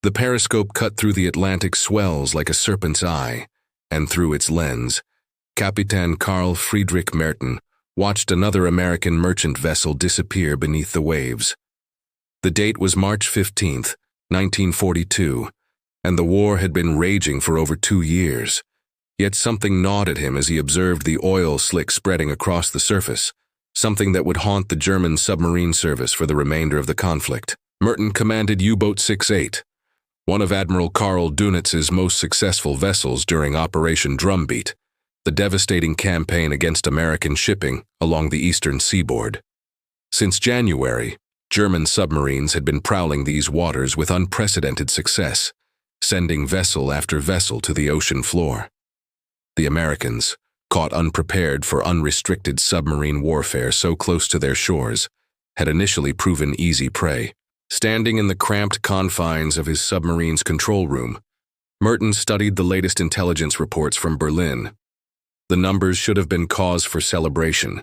The periscope cut through the Atlantic swells like a serpent's eye, and through its lens, Captain Carl Friedrich Merton watched another American merchant vessel disappear beneath the waves. The date was March 15th, 1942, and the war had been raging for over 2 years. Yet something gnawed at him as he observed the oil slick spreading across the surface, something that would haunt the German submarine service for the remainder of the conflict. Merton commanded U-Boat 68, one of Admiral Karl Dunitz's most successful vessels during Operation Drumbeat, the devastating campaign against American shipping along the eastern seaboard. Since January, German submarines had been prowling these waters with unprecedented success, sending vessel after vessel to the ocean floor. The Americans, caught unprepared for unrestricted submarine warfare so close to their shores, had initially proven easy prey. Standing in the cramped confines of his submarine's control room, Merton studied the latest intelligence reports from Berlin. The numbers should have been cause for celebration.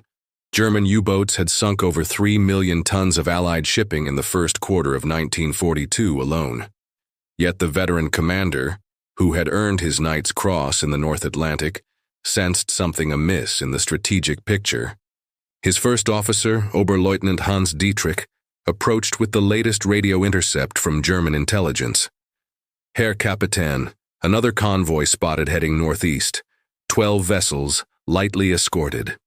German U-boats had sunk over 3 million tons of Allied shipping in the first quarter of 1942 alone. Yet the veteran commander, who had earned his Knight's Cross in the North Atlantic, sensed something amiss in the strategic picture. His first officer, Oberleutnant Hans Dietrich, approached with the latest radio intercept from German intelligence. Herr Kapitän, another convoy spotted heading northeast, 12 vessels, lightly escorted.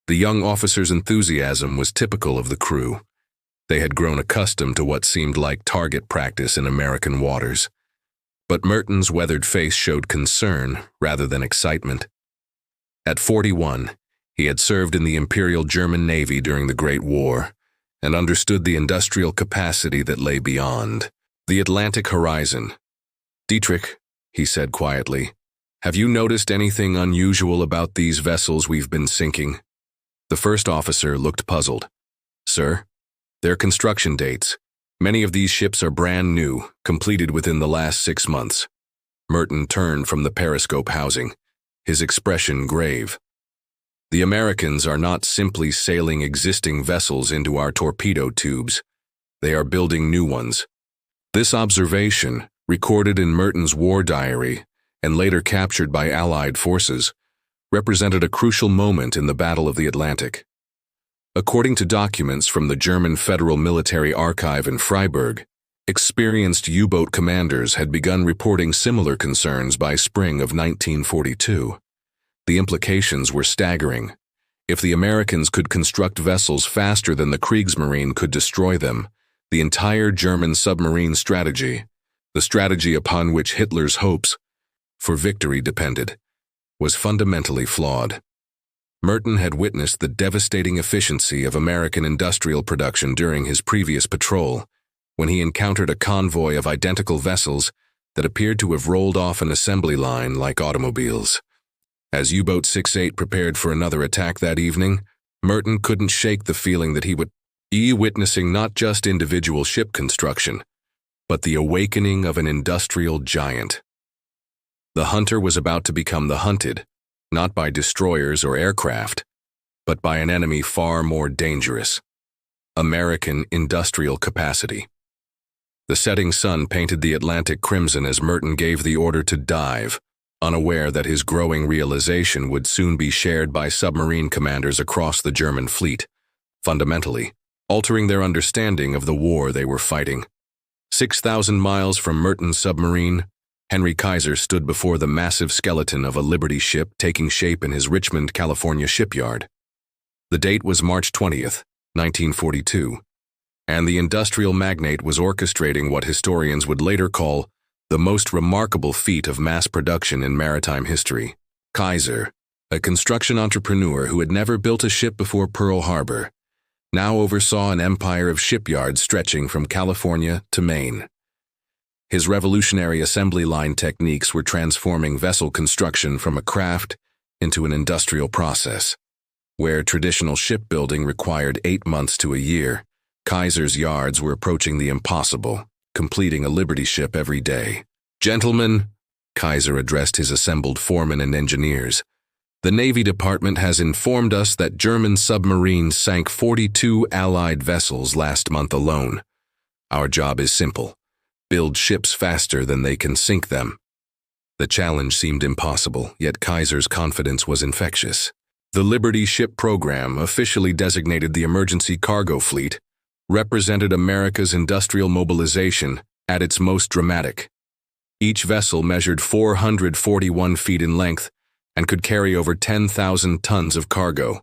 The young officer's enthusiasm was typical of the crew. They had grown accustomed to what seemed like target practice in American waters. But Merton's weathered face showed concern rather than excitement. At 41, he had served in the Imperial German Navy during the Great War and understood the industrial capacity that lay beyond the Atlantic horizon. "Dietrich," he said quietly, "have you noticed anything unusual about these vessels we've been sinking?" The first officer looked puzzled. "Sir, their construction dates. Many of these ships are brand new, completed within the last 6 months." Merton turned from the periscope housing, his expression grave. "The Americans are not simply sailing existing vessels into our torpedo tubes. They are building new ones." This observation, recorded in Merton's war diary and later captured by Allied forces, represented a crucial moment in the Battle of the Atlantic. According to documents from the German Federal Military Archive in Freiburg, experienced U-boat commanders had begun reporting similar concerns by spring of 1942. The implications were staggering. If the Americans could construct vessels faster than the Kriegsmarine could destroy them, the entire German submarine strategy, the strategy upon which Hitler's hopes for victory depended, was fundamentally flawed. Merton had witnessed the devastating efficiency of American industrial production during his previous patrol, when he encountered a convoy of identical vessels that appeared to have rolled off an assembly line like automobiles. As U-Boat 68 prepared for another attack that evening, Merton couldn't shake the feeling that he would be witnessing not just individual ship construction, but the awakening of an industrial giant. The hunter was about to become the hunted, not by destroyers or aircraft, but by an enemy far more dangerous: American industrial capacity. The setting sun painted the Atlantic crimson as Merton gave the order to dive, unaware that his growing realization would soon be shared by submarine commanders across the German fleet, fundamentally altering their understanding of the war they were fighting. 6,000 miles from Merton's submarine, Henry Kaiser stood before the massive skeleton of a Liberty ship taking shape in his Richmond, California shipyard. The date was March 20th, 1942, and the industrial magnate was orchestrating what historians would later call the most remarkable feat of mass production in maritime history. Kaiser, a construction entrepreneur who had never built a ship before Pearl Harbor, now oversaw an empire of shipyards stretching from California to Maine. His revolutionary assembly line techniques were transforming vessel construction from a craft into an industrial process. Where traditional shipbuilding required 8 months to a year, Kaiser's yards were approaching the impossible, completing a Liberty ship every day. "Gentlemen," Kaiser addressed his assembled foremen and engineers, "the Navy Department has informed us that German submarines sank 42 Allied vessels last month alone. Our job is simple: build ships faster than they can sink them. The challenge seemed impossible, yet Kaiser's confidence was infectious. The Liberty Ship Program, officially designated the Emergency Cargo Fleet, represented America's industrial mobilization at its most dramatic. Each vessel measured 441 feet in length and could carry over 10,000 tons of cargo.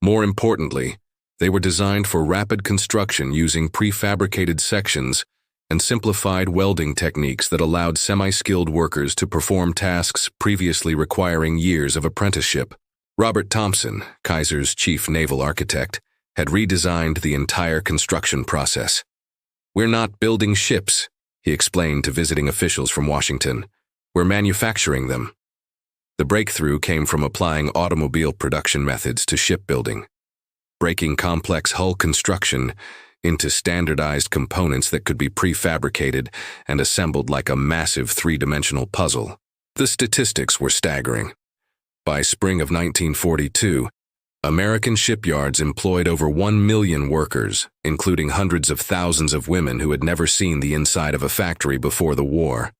More importantly, they were designed for rapid construction using prefabricated sections and simplified welding techniques that allowed semi-skilled workers to perform tasks previously requiring years of apprenticeship. Robert Thompson, Kaiser's chief naval architect, had redesigned the entire construction process. "We're not building ships," he explained to visiting officials from Washington. "We're manufacturing them." The breakthrough came from applying automobile production methods to shipbuilding, breaking complex hull construction into standardized components that could be prefabricated and assembled like a massive three-dimensional puzzle. The statistics were staggering. By spring of 1942, American shipyards employed over 1 million workers, including hundreds of thousands of women who had never seen the inside of a factory before the war.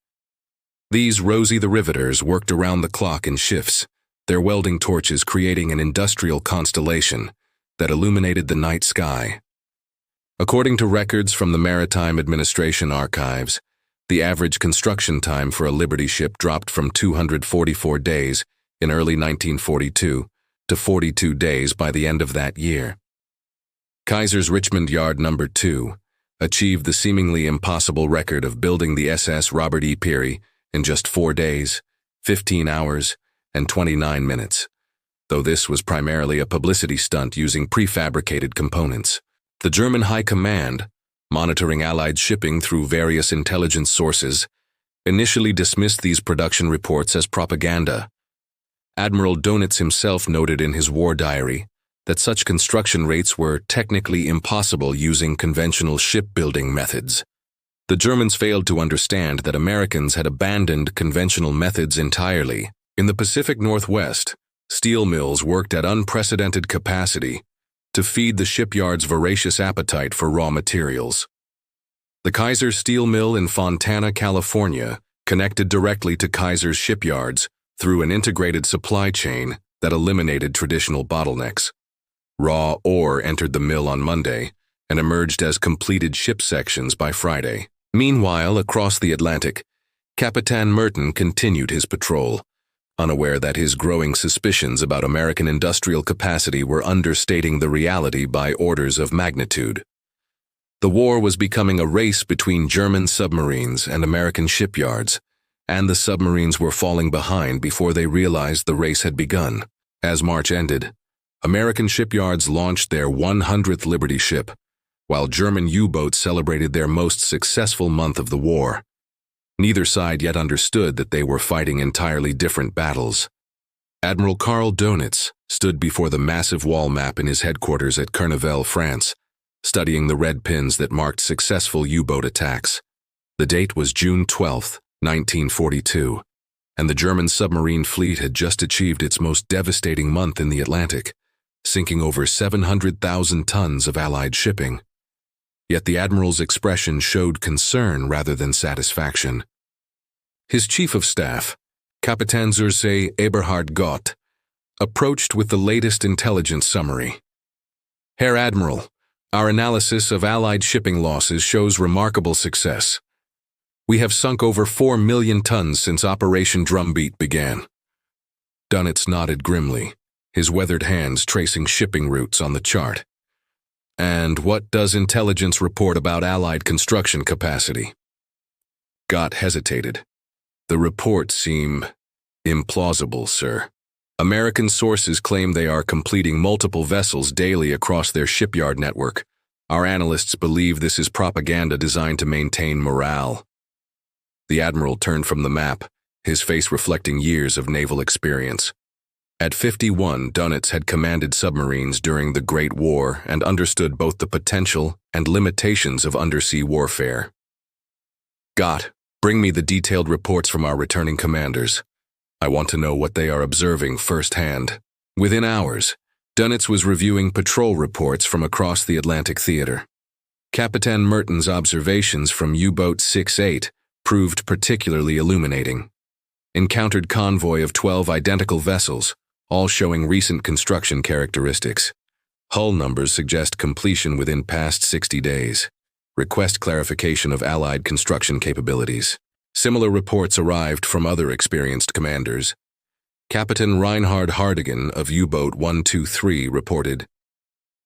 These Rosie the Riveters worked around the clock in shifts, their welding torches creating an industrial constellation that illuminated the night sky. According to records from the Maritime Administration archives, the average construction time for a Liberty ship dropped from 244 days in early 1942 to 42 days by the end of that year. Kaiser's Richmond Yard No. 2 achieved the seemingly impossible record of building the SS Robert E. Peary in just 4 days, 15 hours, and 29 minutes, though this was primarily a publicity stunt using prefabricated components. The German High Command, monitoring Allied shipping through various intelligence sources, initially dismissed these production reports as propaganda. Admiral Dönitz himself noted in his war diary that such construction rates were technically impossible using conventional shipbuilding methods. The Germans failed to understand that Americans had abandoned conventional methods entirely. In the Pacific Northwest, steel mills worked at unprecedented capacity to feed the shipyard's voracious appetite for raw materials. The Kaiser Steel Mill in Fontana, California, connected directly to Kaiser's shipyards through an integrated supply chain that eliminated traditional bottlenecks. Raw ore entered the mill on Monday and emerged as completed ship sections by Friday. Meanwhile, across the Atlantic, Capitan Merton continued his patrol, unaware that his growing suspicions about American industrial capacity were understating the reality by orders of magnitude. The war was becoming a race between German submarines and American shipyards, and the submarines were falling behind before they realized the race had begun. As March ended, American shipyards launched their 100th Liberty ship, while German U-boats celebrated their most successful month of the war. Neither side yet understood that they were fighting entirely different battles. Admiral Karl Dönitz stood before the massive wall map in his headquarters at Cournevel, France, studying the red pins that marked successful U-boat attacks. The date was June 12, 1942, and the German submarine fleet had just achieved its most devastating month in the Atlantic, sinking over 700,000 tons of Allied shipping. Yet the admiral's expression showed concern rather than satisfaction. His chief of staff, Kapitän Zursee Eberhard Gott, approached with the latest intelligence summary. "Herr Admiral, our analysis of Allied shipping losses shows remarkable success. We have sunk over 4 million tons since Operation Drumbeat began." Dönitz nodded grimly, his weathered hands tracing shipping routes on the chart. "And what does intelligence report about Allied construction capacity?" Gott hesitated. "The reports seem implausible, sir. American sources claim they are completing multiple vessels daily across their shipyard network. Our analysts believe this is propaganda designed to maintain morale." The admiral turned from the map, his face reflecting years of naval experience. At 51, Dönitz had commanded submarines during the Great War and understood both the potential and limitations of undersea warfare. "Gott, bring me the detailed reports from our returning commanders. I want to know what they are observing firsthand." Within hours, Dönitz was reviewing patrol reports from across the Atlantic theater. Captain Merton's observations from U-Boat 6-8 proved particularly illuminating. Encountered convoy of 12 identical vessels, all showing recent construction characteristics. Hull numbers suggest completion within past 60 days. Request clarification of Allied construction capabilities. Similar reports arrived from other experienced commanders. Captain Reinhard Hardigan of U-Boat 123 reported,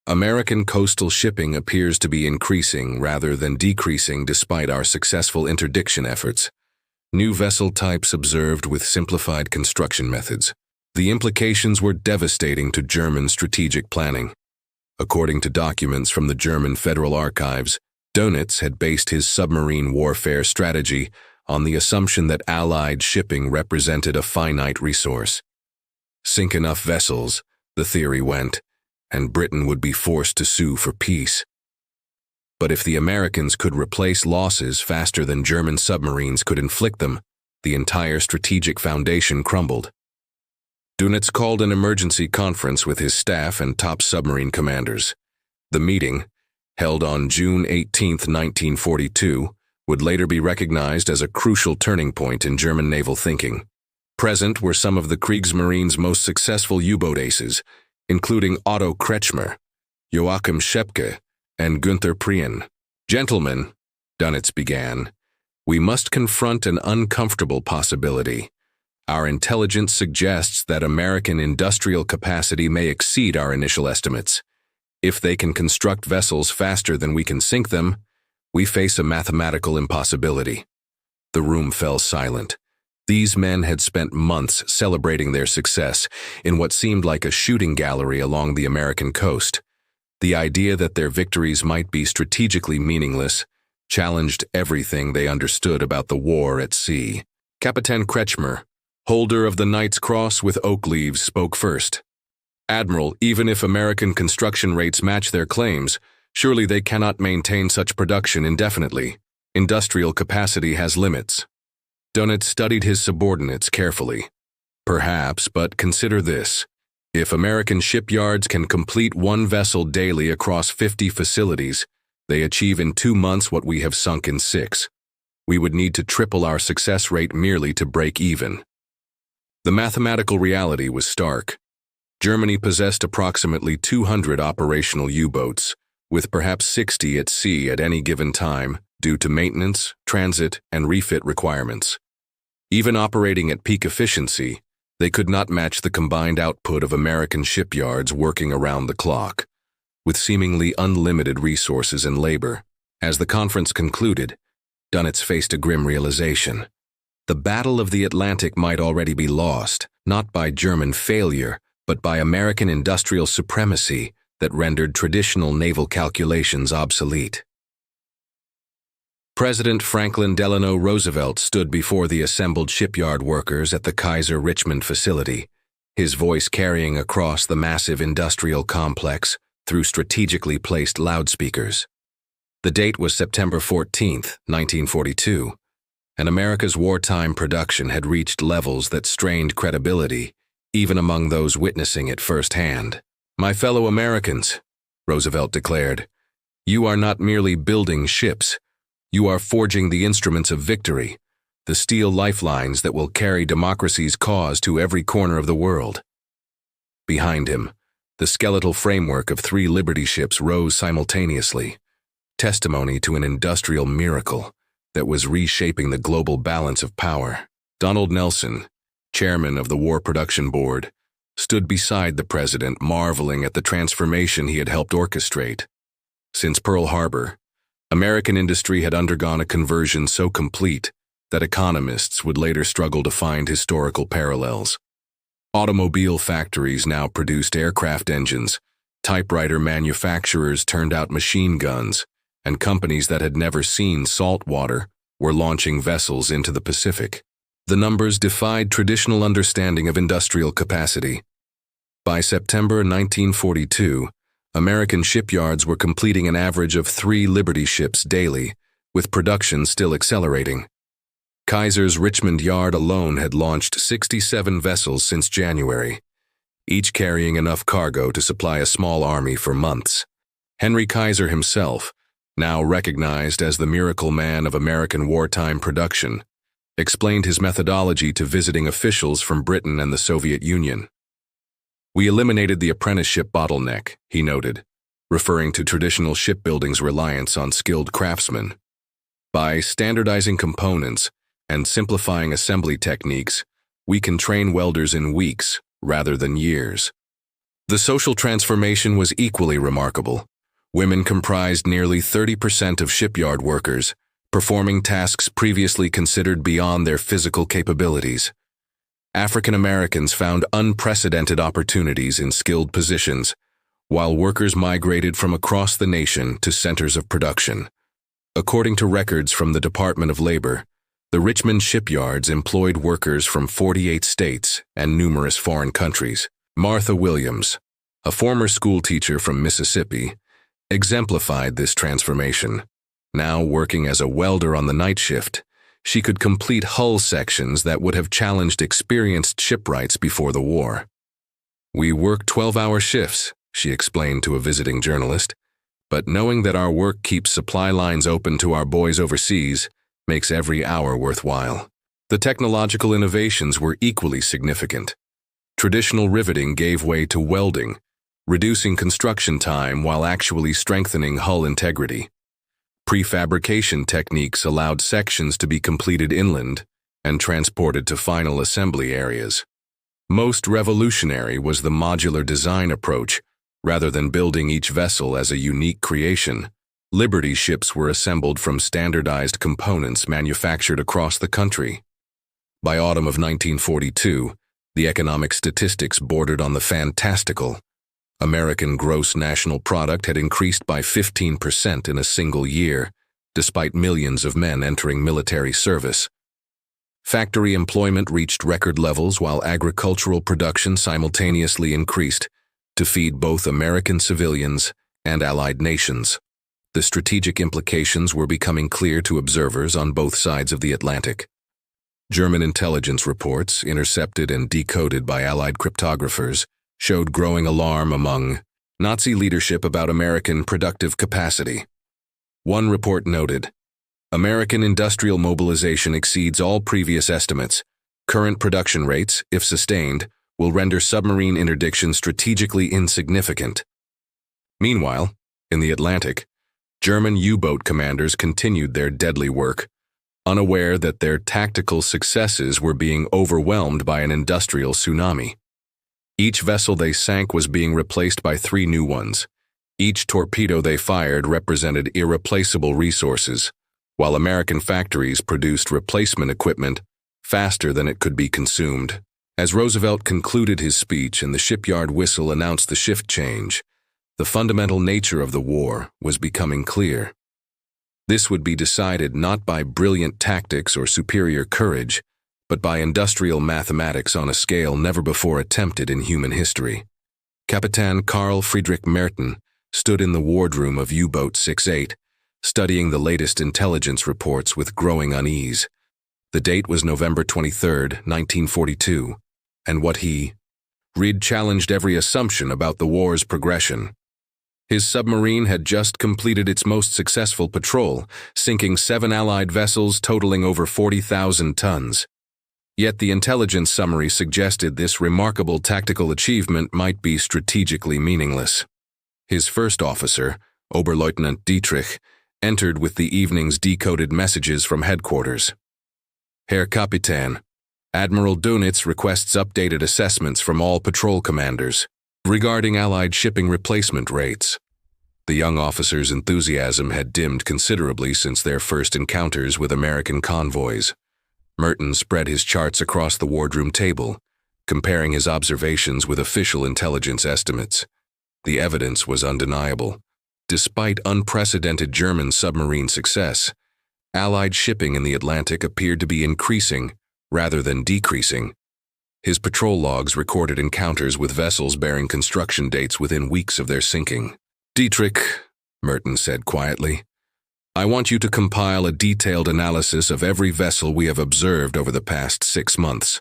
American coastal shipping appears to be increasing rather than decreasing despite our successful interdiction efforts. New vessel types observed with simplified construction methods. The implications were devastating to German strategic planning. According to documents from the German Federal Archives, Dönitz had based his submarine warfare strategy on the assumption that Allied shipping represented a finite resource. Sink enough vessels, the theory went, and Britain would be forced to sue for peace. But if the Americans could replace losses faster than German submarines could inflict them, the entire strategic foundation crumbled. Dönitz called an emergency conference with his staff and top submarine commanders. The meeting, held on June 18, 1942, would later be recognized as a crucial turning point in German naval thinking. Present were some of the Kriegsmarine's most successful U-boat aces, including Otto Kretschmer, Joachim Schepke, and Günther Prien. Gentlemen, Dönitz began, we must confront an uncomfortable possibility. Our intelligence suggests that American industrial capacity may exceed our initial estimates. If they can construct vessels faster than we can sink them, we face a mathematical impossibility. The room fell silent. These men had spent months celebrating their success in what seemed like a shooting gallery along the American coast. The idea that their victories might be strategically meaningless challenged everything they understood about the war at sea. Captain Kretschmer, holder of the Knight's Cross with oak leaves, spoke first. Admiral, even if American construction rates match their claims, surely they cannot maintain such production indefinitely. Industrial capacity has limits. Dönitz studied his subordinates carefully. Perhaps, but consider this. If American shipyards can complete one vessel daily across 50 facilities, they achieve in 2 months what we have sunk in 6. We would need to triple our success rate merely to break even. The mathematical reality was stark. Germany possessed approximately 200 operational U-boats, with perhaps 60 at sea at any given time due to maintenance, transit, and refit requirements. Even operating at peak efficiency, they could not match the combined output of American shipyards working around the clock, with seemingly unlimited resources and labor. As the conference concluded, Dönitz faced a grim realization. The Battle of the Atlantic might already be lost, not by German failure, but by American industrial supremacy that rendered traditional naval calculations obsolete. President Franklin Delano Roosevelt stood before the assembled shipyard workers at the Kaiser Richmond facility, his voice carrying across the massive industrial complex through strategically placed loudspeakers. The date was September 14, 1942, and America's wartime production had reached levels that strained credibility, even among those witnessing it firsthand. My fellow Americans, Roosevelt declared, you are not merely building ships. You are forging the instruments of victory, the steel lifelines that will carry democracy's cause to every corner of the world. Behind him, the skeletal framework of 3 Liberty ships rose simultaneously, testimony to an industrial miracle that was reshaping the global balance of power. Donald Nelson, chairman of the War Production Board, stood beside the president, marveling at the transformation he had helped orchestrate. Since Pearl Harbor, American industry had undergone a conversion so complete that economists would later struggle to find historical parallels. Automobile factories now produced aircraft engines, typewriter manufacturers turned out machine guns, and companies that had never seen salt water were launching vessels into the Pacific. The numbers defied traditional understanding of industrial capacity. By September 1942, American shipyards were completing an average of 3 Liberty ships daily, with production still accelerating. Kaiser's Richmond yard alone had launched 67 vessels since January, each carrying enough cargo to supply a small army for months. Henry Kaiser himself, now recognized as the miracle man of American wartime production, explained his methodology to visiting officials from Britain and the Soviet Union. "We eliminated the apprenticeship bottleneck," he noted, referring to traditional shipbuilding's reliance on skilled craftsmen. "By standardizing components and simplifying assembly techniques, we can train welders in weeks rather than years." The social transformation was equally remarkable. Women comprised nearly 30% of shipyard workers, performing tasks previously considered beyond their physical capabilities. African Americans found unprecedented opportunities in skilled positions, while workers migrated from across the nation to centers of production. According to records from the Department of Labor, the Richmond shipyards employed workers from 48 states and numerous foreign countries. Martha Williams, a former schoolteacher from Mississippi, exemplified this transformation. Now working as a welder on the night shift, she could complete hull sections that would have challenged experienced shipwrights before the war. "We work 12-hour shifts," she explained to a visiting journalist, "but knowing that our work keeps supply lines open to our boys overseas makes every hour worthwhile." The technological innovations were equally significant. Traditional riveting gave way to welding, reducing construction time while actually strengthening hull integrity. Prefabrication techniques allowed sections to be completed inland and transported to final assembly areas. Most revolutionary was the modular design approach. Rather than building each vessel as a unique creation, Liberty ships were assembled from standardized components manufactured across the country. By autumn of 1942, the economic statistics bordered on the fantastical. American gross national product had increased by 15% in a single year, despite millions of men entering military service. Factory employment reached record levels while agricultural production simultaneously increased to feed both American civilians and allied nations. The strategic implications were becoming clear to observers on both sides of the Atlantic. German intelligence reports, intercepted and decoded by Allied cryptographers, showed growing alarm among Nazi leadership about American productive capacity. One report noted, "American industrial mobilization exceeds all previous estimates. Current production rates, if sustained, will render submarine interdiction strategically insignificant." Meanwhile, in the Atlantic, German U-boat commanders continued their deadly work, unaware that their tactical successes were being overwhelmed by an industrial tsunami. Each vessel they sank was being replaced by 3 new ones. Each torpedo they fired represented irreplaceable resources, while American factories produced replacement equipment faster than it could be consumed. As Roosevelt concluded his speech and the shipyard whistle announced the shift change, the fundamental nature of the war was becoming clear. This would be decided not by brilliant tactics or superior courage, but by industrial mathematics on a scale never before attempted in human history. Captain Carl Friedrich Merton stood in the wardroom of U-boat 68, studying the latest intelligence reports with growing unease. The date was November 23, 1942, and what he read challenged every assumption about the war's progression. His submarine had just completed its most successful patrol, sinking 7 Allied vessels totaling over 40,000 tons. Yet the intelligence summary suggested this remarkable tactical achievement might be strategically meaningless. His first officer, Oberleutnant Dietrich, entered with the evening's decoded messages from headquarters. "Herr Kapitän, Admiral Dönitz requests updated assessments from all patrol commanders regarding Allied shipping replacement rates." The young officer's enthusiasm had dimmed considerably since their first encounters with American convoys. Merton spread his charts across the wardroom table, comparing his observations with official intelligence estimates. The evidence was undeniable. Despite unprecedented German submarine success, Allied shipping in the Atlantic appeared to be increasing rather than decreasing. His patrol logs recorded encounters with vessels bearing construction dates within weeks of their sinking. "Dietrich," Merton said quietly, "I want you to compile a detailed analysis of every vessel we have observed over the past 6 months.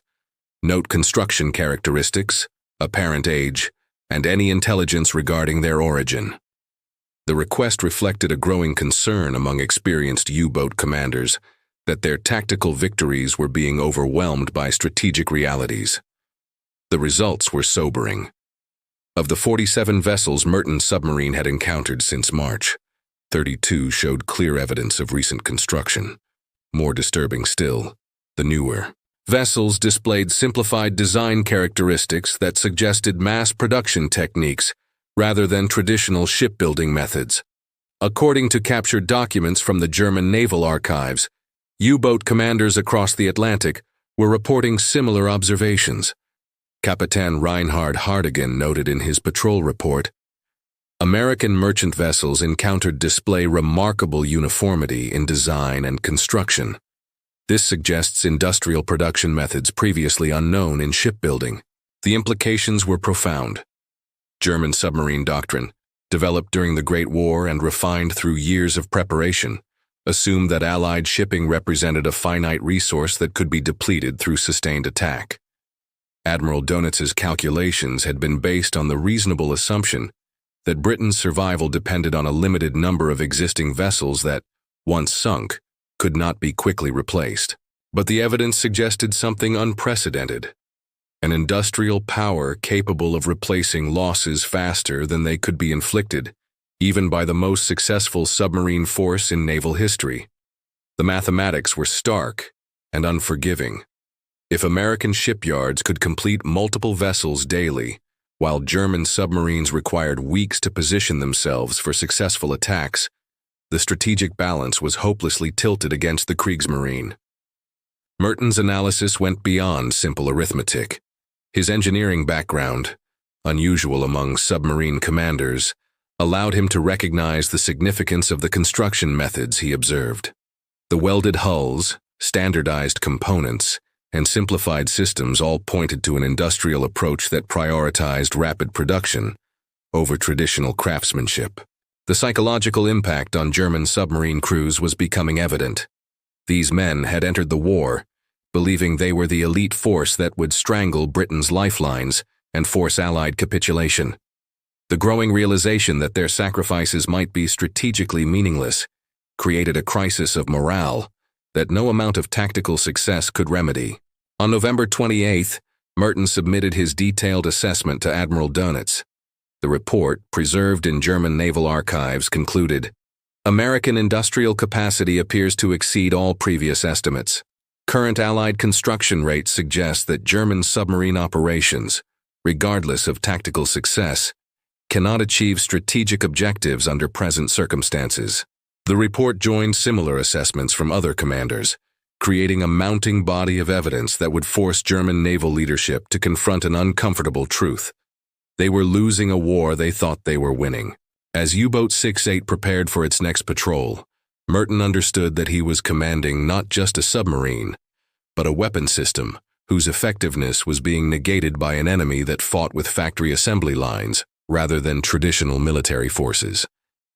Note construction characteristics, apparent age, and any intelligence regarding their origin." The request reflected a growing concern among experienced U-boat commanders that their tactical victories were being overwhelmed by strategic realities. The results were sobering. Of the 47 vessels Merton's submarine had encountered since March, 32 showed clear evidence of recent construction. More disturbing still, the newer vessels displayed simplified design characteristics that suggested mass production techniques rather than traditional shipbuilding methods. According to captured documents from the German naval archives, U-boat commanders across the Atlantic were reporting similar observations. Captain Reinhard Hardigan noted in his patrol report, American merchant vessels encountered display remarkable uniformity in design and construction. This suggests industrial production methods previously unknown in shipbuilding. The implications were profound. German submarine doctrine, developed during the Great War and refined through years of preparation, assumed that Allied shipping represented a finite resource that could be depleted through sustained attack. Admiral Dönitz's calculations had been based on the reasonable assumption that Britain's survival depended on a limited number of existing vessels that, once sunk, could not be quickly replaced. But the evidence suggested something unprecedented. An industrial power capable of replacing losses faster than they could be inflicted, even by the most successful submarine force in naval history. The mathematics were stark and unforgiving. If American shipyards could complete multiple vessels daily, while German submarines required weeks to position themselves for successful attacks, the strategic balance was hopelessly tilted against the Kriegsmarine. Merton's analysis went beyond simple arithmetic. His engineering background, unusual among submarine commanders, allowed him to recognize the significance of the construction methods he observed. The welded hulls, standardized components, and simplified systems all pointed to an industrial approach that prioritized rapid production over traditional craftsmanship. The psychological impact on German submarine crews was becoming evident. These men had entered the war, believing they were the elite force that would strangle Britain's lifelines and force Allied capitulation. The growing realization that their sacrifices might be strategically meaningless created a crisis of morale that no amount of tactical success could remedy. On November 28th, Merton submitted his detailed assessment to Admiral Dönitz. The report, preserved in German naval archives, concluded, American industrial capacity appears to exceed all previous estimates. Current Allied construction rates suggest that German submarine operations, regardless of tactical success, cannot achieve strategic objectives under present circumstances. The report joined similar assessments from other commanders, creating a mounting body of evidence that would force German naval leadership to confront an uncomfortable truth. They were losing a war they thought they were winning. As U-Boat 68 prepared for its next patrol, Merton understood that he was commanding not just a submarine, but a weapon system whose effectiveness was being negated by an enemy that fought with factory assembly lines rather than traditional military forces.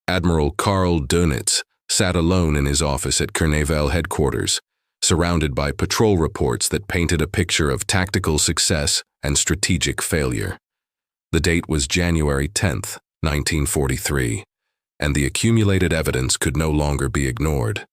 Admiral Karl Dönitz sat alone in his office at Kurneval headquarters, surrounded by patrol reports that painted a picture of tactical success and strategic failure. The date was January 10th, 1943, and the accumulated evidence could no longer be ignored.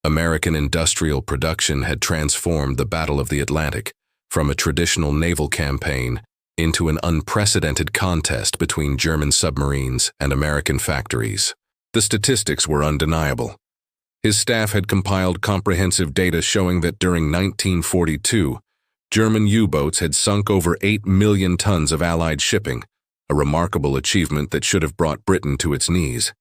American industrial production had transformed the Battle of the Atlantic from a traditional naval campaign into an unprecedented contest between German submarines and American factories. The statistics were undeniable. His staff had compiled comprehensive data showing that during 1942, German U-boats had sunk over 8 million tons of Allied shipping, a remarkable achievement that should have brought Britain to its knees.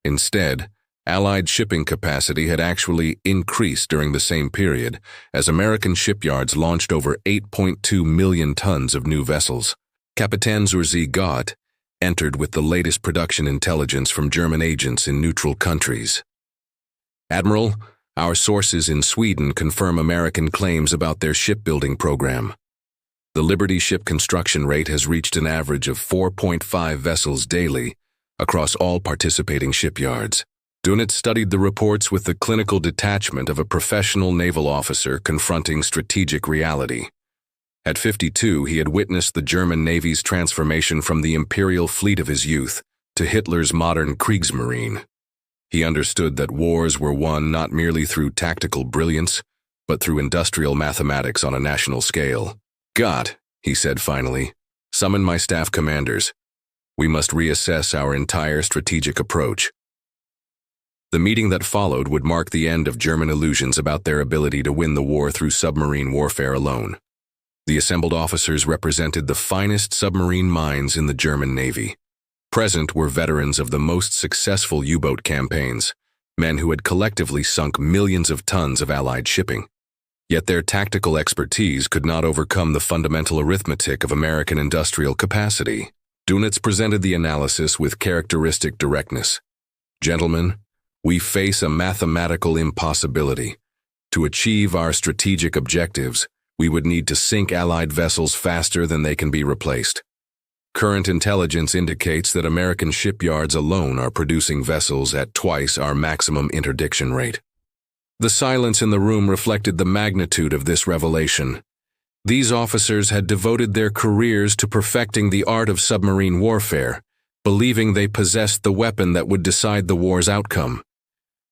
Instead, Allied shipping capacity had actually increased during the same period, as American shipyards launched over 8.2 million tons of new vessels. Captain Zurzi Gott entered with the latest production intelligence from German agents in neutral countries. Admiral, our sources in Sweden confirm American claims about their shipbuilding program. The Liberty ship construction rate has reached an average of 4.5 vessels daily across all participating shipyards. Dönitz studied the reports with the clinical detachment of a professional naval officer confronting strategic reality. At 52, he had witnessed the German Navy's transformation from the imperial fleet of his youth to Hitler's modern Kriegsmarine. He understood that wars were won not merely through tactical brilliance, but through industrial mathematics on a national scale. "God," he said finally, "summon my staff commanders. We must reassess our entire strategic approach." The meeting that followed would mark the end of German illusions about their ability to win the war through submarine warfare alone. The assembled officers represented the finest submarine minds in the German Navy. Present were veterans of the most successful U-boat campaigns, men who had collectively sunk millions of tons of Allied shipping. Yet their tactical expertise could not overcome the fundamental arithmetic of American industrial capacity. Dönitz presented the analysis with characteristic directness. "Gentlemen, we face a mathematical impossibility. To achieve our strategic objectives, we would need to sink Allied vessels faster than they can be replaced. Current intelligence indicates that American shipyards alone are producing vessels at twice our maximum interdiction rate." The silence in the room reflected the magnitude of this revelation. These officers had devoted their careers to perfecting the art of submarine warfare, believing they possessed the weapon that would decide the war's outcome.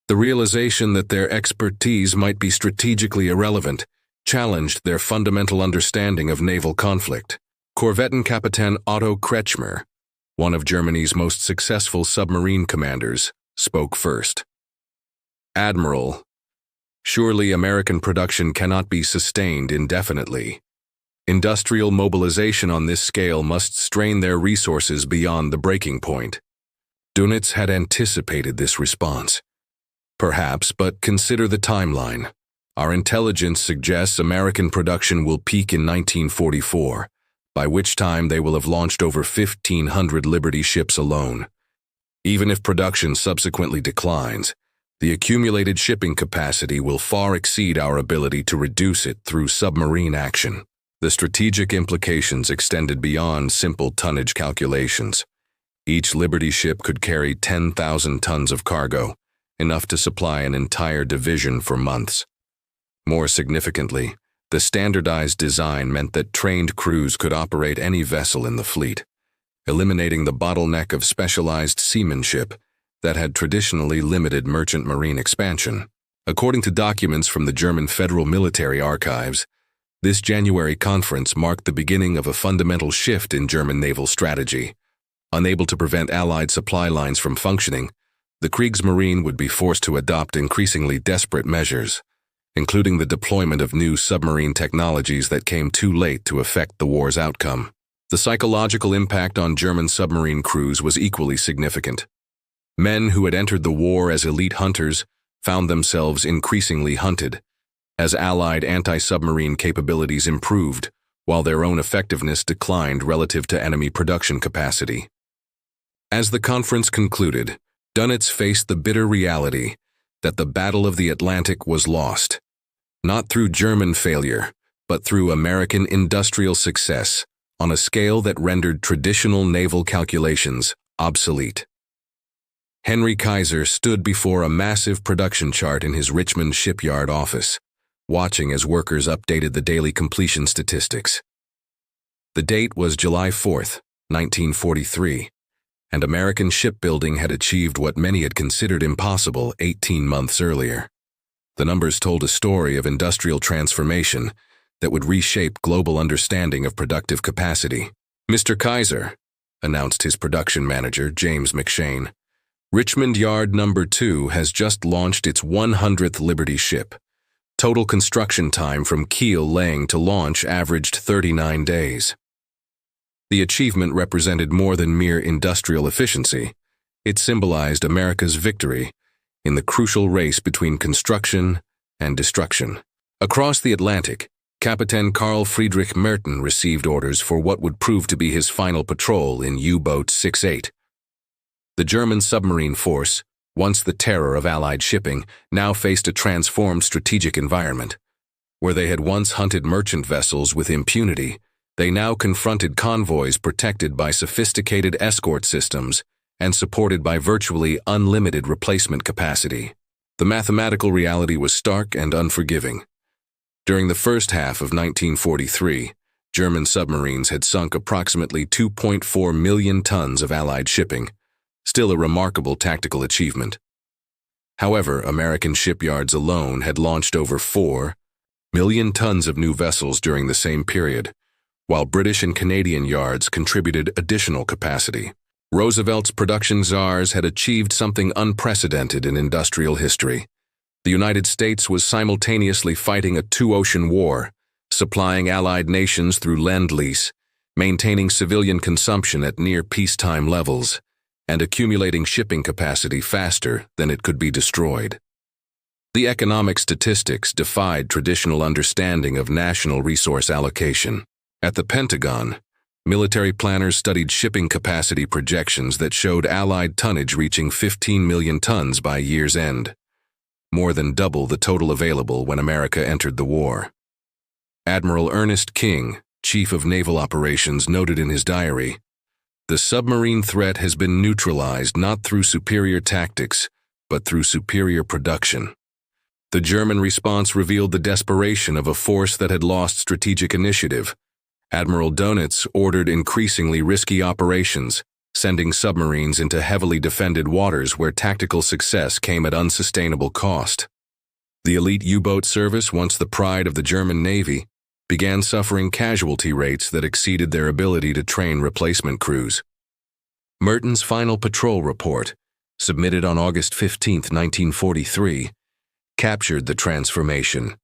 The realization that their expertise might be strategically irrelevant challenged their fundamental understanding of naval conflict. Korvettenkapitän Otto Kretschmer, one of Germany's most successful submarine commanders, spoke first. "Admiral, surely American production cannot be sustained indefinitely. Industrial mobilization on this scale must strain their resources beyond the breaking point." Dönitz had anticipated this response. "Perhaps, but consider the timeline. Our intelligence suggests American production will peak in 1944, by which time they will have launched over 1,500 Liberty ships alone. Even if production subsequently declines, the accumulated shipping capacity will far exceed our ability to reduce it through submarine action." The strategic implications extended beyond simple tonnage calculations. Each Liberty ship could carry 10,000 tons of cargo, enough to supply an entire division for months. More significantly, the standardized design meant that trained crews could operate any vessel in the fleet, eliminating the bottleneck of specialized seamanship that had traditionally limited merchant marine expansion. According to documents from the German Federal Military Archives, this January conference marked the beginning of a fundamental shift in German naval strategy. Unable to prevent Allied supply lines from functioning, the Kriegsmarine would be forced to adopt increasingly desperate measures, including the deployment of new submarine technologies that came too late to affect the war's outcome. The psychological impact on German submarine crews was equally significant. Men who had entered the war as elite hunters found themselves increasingly hunted, as Allied anti-submarine capabilities improved, while their own effectiveness declined relative to enemy production capacity. As the conference concluded, Dönitz faced the bitter reality that the Battle of the Atlantic was lost, not through German failure, but through American industrial success on a scale that rendered traditional naval calculations obsolete. Henry Kaiser stood before a massive production chart in his Richmond shipyard office, watching as workers updated the daily completion statistics. The date was July 4th, 1943, and American shipbuilding had achieved what many had considered impossible 18 months earlier. The numbers told a story of industrial transformation that would reshape global understanding of productive capacity. "Mr. Kaiser," announced his production manager, James McShane, "Richmond Yard No. 2 has just launched its 100th Liberty ship. Total construction time from keel laying to launch averaged 39 days. The achievement represented more than mere industrial efficiency. It symbolized America's victory in the crucial race between construction and destruction. Across the Atlantic, Captain Carl Friedrich Merton received orders for what would prove to be his final patrol in U-boat 68. The German submarine force, once the terror of Allied shipping, now faced a transformed strategic environment. Where they had once hunted merchant vessels with impunity, they now confronted convoys protected by sophisticated escort systems and supported by virtually unlimited replacement capacity. The mathematical reality was stark and unforgiving. During the first half of 1943, German submarines had sunk approximately 2.4 million tons of Allied shipping, still a remarkable tactical achievement. However, American shipyards alone had launched over 4 million tons of new vessels during the same period, while British and Canadian yards contributed additional capacity. Roosevelt's production czars had achieved something unprecedented in industrial history. The United States was simultaneously fighting a two-ocean war, supplying Allied nations through Lend-Lease, maintaining civilian consumption at near peacetime levels, and accumulating shipping capacity faster than it could be destroyed. The economic statistics defied traditional understanding of national resource allocation. At the Pentagon, military planners studied shipping capacity projections that showed Allied tonnage reaching 15 million tons by year's end, more than double the total available when America entered the war. Admiral Ernest King, Chief of Naval Operations, noted in his diary, "The submarine threat has been neutralized not through superior tactics, but through superior production." The German response revealed the desperation of a force that had lost strategic initiative. Admiral Dönitz ordered increasingly risky operations, sending submarines into heavily defended waters where tactical success came at unsustainable cost. The elite U-boat service, once the pride of the German Navy, began suffering casualty rates that exceeded their ability to train replacement crews. Merton's final patrol report, submitted on August 15, 1943, captured the transformation.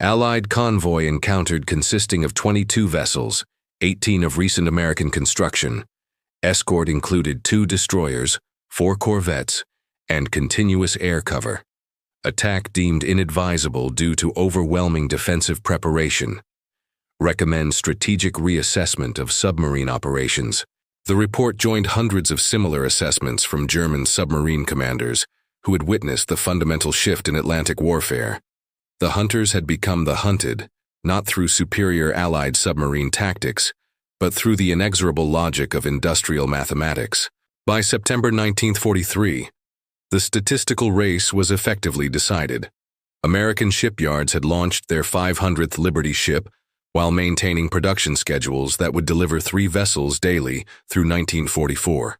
Allied convoy encountered consisting of 22 vessels, 18 of recent American construction. Escort included 2 destroyers, 4 corvettes, and continuous air cover. Attack deemed inadvisable due to overwhelming defensive preparation. Recommend strategic reassessment of submarine operations. The report joined hundreds of similar assessments from German submarine commanders who had witnessed the fundamental shift in Atlantic warfare. The hunters had become the hunted, not through superior Allied submarine tactics, but through the inexorable logic of industrial mathematics. By September 1943, the statistical race was effectively decided. American shipyards had launched their 500th Liberty ship while maintaining production schedules that would deliver 3 vessels daily through 1944.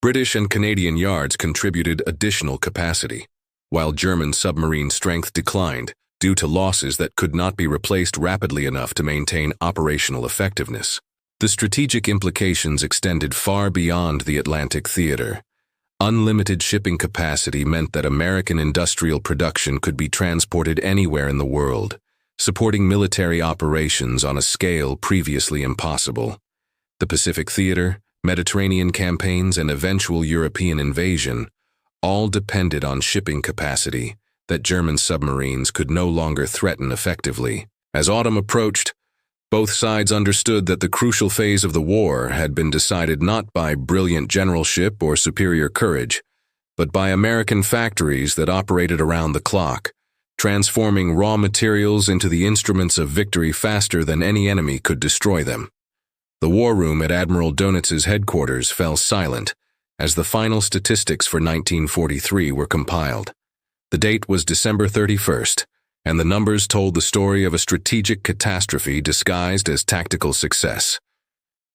British and Canadian yards contributed additional capacity, while German submarine strength declined due to losses that could not be replaced rapidly enough to maintain operational effectiveness. The strategic implications extended far beyond the Atlantic theater. Unlimited shipping capacity meant that American industrial production could be transported anywhere in the world, supporting military operations on a scale previously impossible. The Pacific theater, Mediterranean campaigns, and eventual European invasion all depended on shipping capacity that German submarines could no longer threaten effectively. As autumn approached, both sides understood that the crucial phase of the war had been decided not by brilliant generalship or superior courage, but by American factories that operated around the clock, transforming raw materials into the instruments of victory faster than any enemy could destroy them. The war room at Admiral Dönitz's headquarters fell silent as the final statistics for 1943 were compiled. The date was December 31st, and the numbers told the story of a strategic catastrophe disguised as tactical success.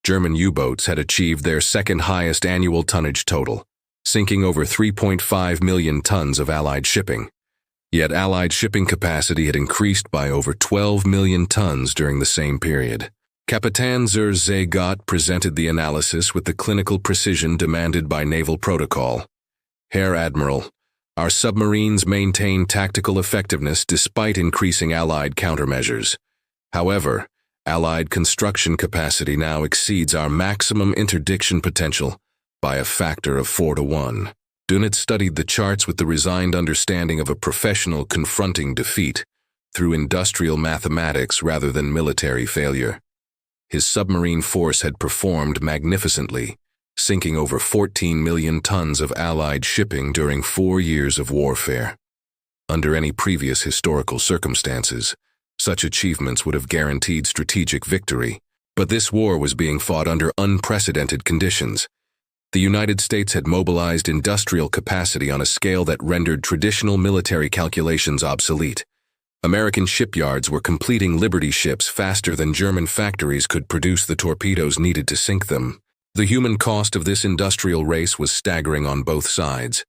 German U-boats had achieved their second highest annual tonnage total, sinking over 3.5 million tons of Allied shipping. Yet Allied shipping capacity had increased by over 12 million tons during the same period. Kapitän zur Seegott presented the analysis with the clinical precision demanded by naval protocol. "Herr Admiral, our submarines maintain tactical effectiveness despite increasing Allied countermeasures. However, Allied construction capacity now exceeds our maximum interdiction potential by a factor of 4 to 1. Dönitz studied the charts with the resigned understanding of a professional confronting defeat through industrial mathematics rather than military failure. His submarine force had performed magnificently, sinking over 14 million tons of Allied shipping during 4 years of warfare. Under any previous historical circumstances, such achievements would have guaranteed strategic victory, but this war was being fought under unprecedented conditions. The United States had mobilized industrial capacity on a scale that rendered traditional military calculations obsolete. American shipyards were completing Liberty ships faster than German factories could produce the torpedoes needed to sink them. The human cost of this industrial race was staggering on both sides.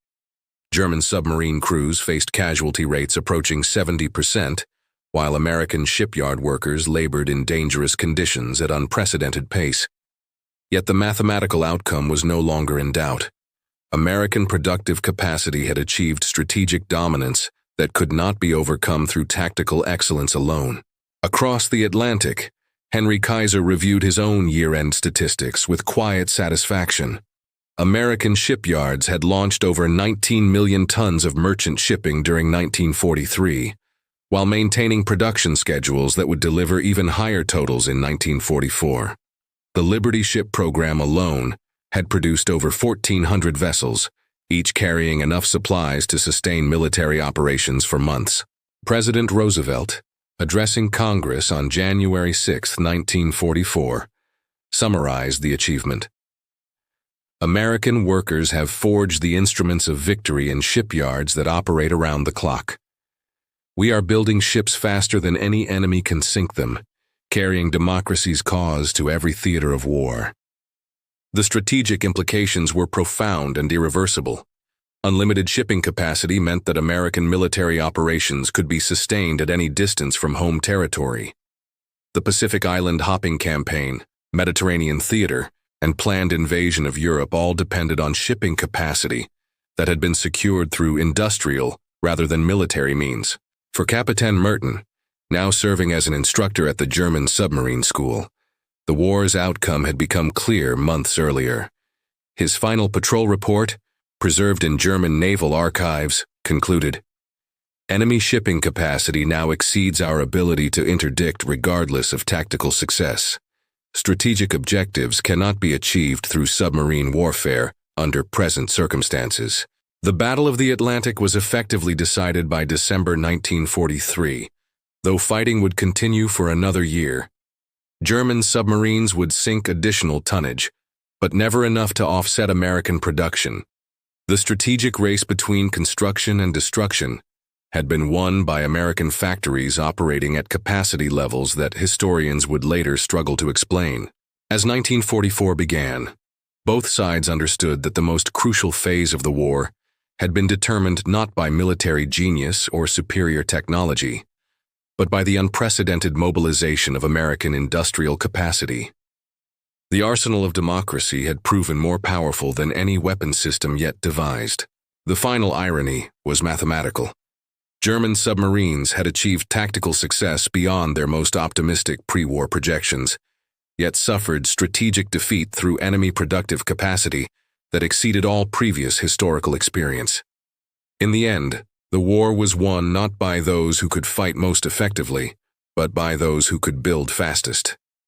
German submarine crews faced casualty rates approaching 70%, while American shipyard workers labored in dangerous conditions at unprecedented pace. Yet the mathematical outcome was no longer in doubt. American productive capacity had achieved strategic dominance that could not be overcome through tactical excellence alone. Across the Atlantic, Henry Kaiser reviewed his own year-end statistics with quiet satisfaction. American shipyards had launched over 19 million tons of merchant shipping during 1943, while maintaining production schedules that would deliver even higher totals in 1944. The Liberty Ship program alone had produced over 1,400 vessels, each carrying enough supplies to sustain military operations for months. President Roosevelt, addressing Congress on January 6, 1944, summarized the achievement. American workers have forged the instruments of victory in shipyards that operate around the clock. We are building ships faster than any enemy can sink them, carrying democracy's cause to every theater of war. The strategic implications were profound and irreversible. Unlimited shipping capacity meant that American military operations could be sustained at any distance from home territory. The Pacific Island hopping campaign, Mediterranean theater, and planned invasion of Europe all depended on shipping capacity that had been secured through industrial rather than military means. For Captain Merton, now serving as an instructor at the German submarine school, the war's outcome had become clear months earlier. His final patrol report, preserved in German naval archives, concluded, "Enemy shipping capacity now exceeds our ability to interdict regardless of tactical success. Strategic objectives cannot be achieved through submarine warfare under present circumstances." The Battle of the Atlantic was effectively decided by December 1943, though fighting would continue for another year. German submarines would sink additional tonnage, but never enough to offset American production. The strategic race between construction and destruction had been won by American factories operating at capacity levels that historians would later struggle to explain. As 1944 began, both sides understood that the most crucial phase of the war had been determined not by military genius or superior technology, but by the unprecedented mobilization of American industrial capacity. The arsenal of democracy had proven more powerful than any weapon system yet devised. The final irony was mathematical. German submarines had achieved tactical success beyond their most optimistic pre-war projections, yet suffered strategic defeat through enemy productive capacity that exceeded all previous historical experience. In the end, the war was won not by those who could fight most effectively, but by those who could build fastest.